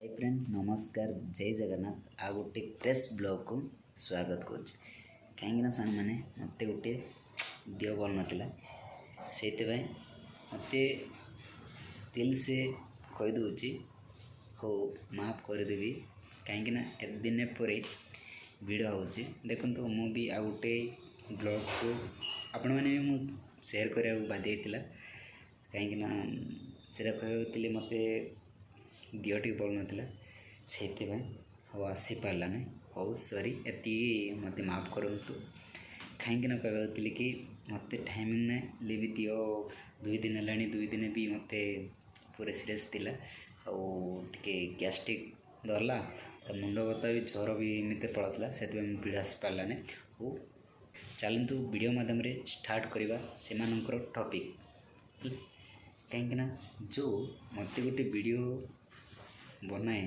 Hi friend नमस्कार जय जगन्नाथ आ गोटे प्रेस ब्लॉग को स्वागत कर कहीं सांग मैंने मत गोटे देह भल नाला से मत दिल से कहीदे हो माफ करदेवी कहीं एत दिन पर भिड़ हो देखो मुझे आ गोटे ब्लॉग को आपण मैंने भी सेयार करने बाध्य कहीं से कहते मत दिहटी भल नाला से आसी पारा ना हो सॉरी एति मत माफ करूँ कहीं कहती कि मत टाइमिंग ना भी दियो 2 दिन है 2 दिन भी मत पूरा सीरीयस थिला टे गैस्ट्रिक धरला मुंड बता भी ज्वर भी एमती पड़ाला से भिड़ आसी पारा ना हो चलतु वीडियो मध्यम स्टार्ट करवा से टॉपिक कहीं जो मत गोटे वीडियो बनाए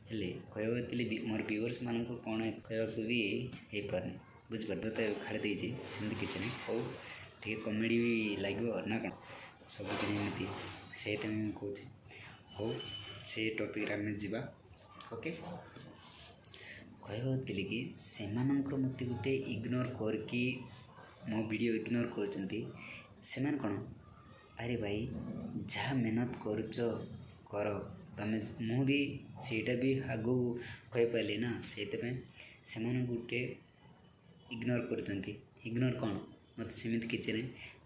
हेले कहते मोर व्यूअर्स मान कौन कहवाक भी हो पारे बुझिपार तो खाड़ी देती सेमती किसी ना हो टे कमेडी भी लगे ना कौन सबुदिन एमती से कहूँ हो से टॉपिक आम जा ओके कहती कि से मत गोटे इग्नोर करके मो वीडियो इग्नोर कर कौन अरे भाई जहाँ मेहनत कर तमें मुझे सीटा भी आगू कहीपारे ना से गोटे इग्नोर कर इग्नोर कौन मत सेमती किसी ना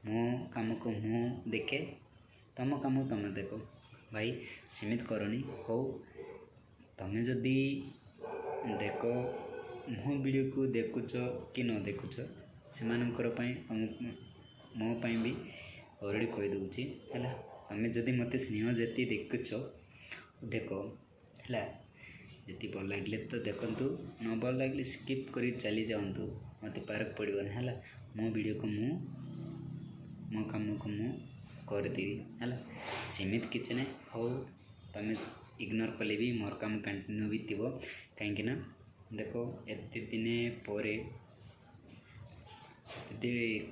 मो कम को मु देखे तुम कम तुम देख भाई सेमती करनी हो तमें जदि देख मो वीडियो को देखुच कि न देखुच से मोपाई भी अलरेडी कहीदे है तुम्हें जदि मत स्नेह जी देखुच देख है जी भल लगे तो देखु न भल लगे स्किप कर चली जाऊँ मत पारक पड़ोनी है मो वीडियो को मो कम को मु करदेवी है सेमती किसी ना हो तुम इग्नोर कले भी मोर काम कंटिन्यू भी थी कहीं देख एत दिन पर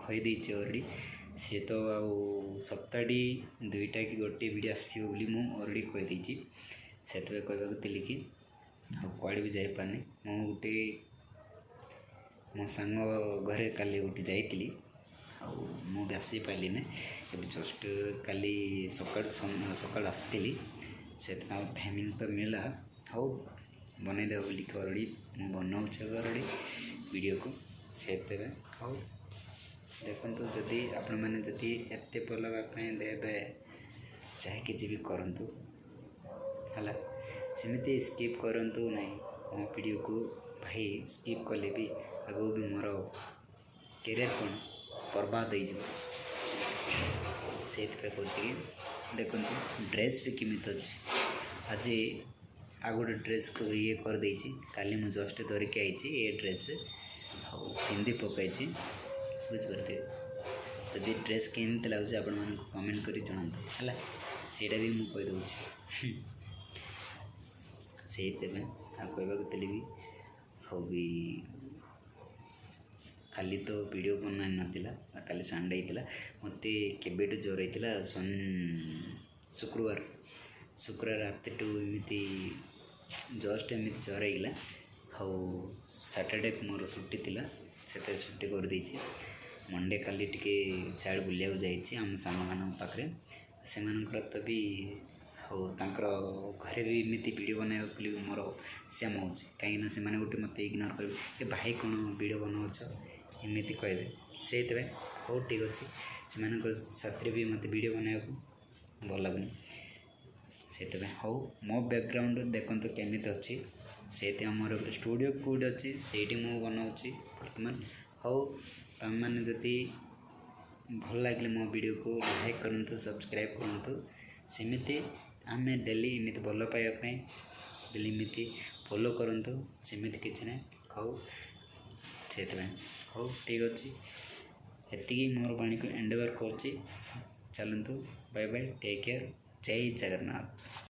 कहीदे अलरेडी सी तो सप्ताहटी 2टा कि गोटे वीडियो आसो अलरेडी कहीदे से कहवाक कि कड़े भी जापारे मु गोटे मो सांग घरे काली गोटे जाइली मुझे आसी पारे ना जस्ट काली सकाल आसती से टाइमिंग तो मिला हो बनईदे बोल अलरेडी मुझे बनाऊे अलरेडी वीडियो को से हो देखो जदि आपण मैंने जदि एत भल देवे चाहे किसी भी करूँ है सेमती स्किप करूँ ना मो वीडियो को भाई स्किप कले भी आगो भी मोर कैरियर कौन बर्बाद हो से कहूँ कि देखो ड्रेस भी किमित अच्छे आज आ गोटे ड्रेस को ये कर देछि काली मु जस्ट धरिकी आई ये ड्रेस पिंधि पकई बुझिपारे जदि ड्रेस केमती लगुच आपण मन कमेंट कर जनातु है सीटा भी मुझे कहीदे से कहवाक भी हो भी खाली तो वीडियो बना नाला काली संडे होता मत केबेटू ज्वर होता शुक्रवार रात टू एमती जस्ट एमती ज्वर होगा हो सैटरडे मोर छुट्टी थी से छुट्टी कर देछि मंडे काली टिके सियाड़ बुलिया जाइए आम सांग मान पाखे से तो भी हो घरे भी एमती वीडियो बनाई मोर सेम हो कहीं से गोटे मत इग्नोर कर भाई कौन वीडियो बनाऊच एमती कहे से हो ठीक अच्छे से साथी भी मत वीडियो बनाया भल लगुनि से हो मो बैकग्राउंड देखो केमी अच्छी से मोर स्टूडियो कौट अच्छी से मुझे बनाऊँगी बर्तमान हो तुम मैंने जदि भल लगे मो वीडियो को लाइक करूँ सब्सक्राइब करूँ सेमती आम डेली एमती भल पाइबापी डेली एमती फॉलो करूँ सेमती किसी ना हो से हो ठीक अच्छे एति मोर वाणी को एंड ओवर कर चलतु बाय बाय टेक केयर जय जगन्नाथ।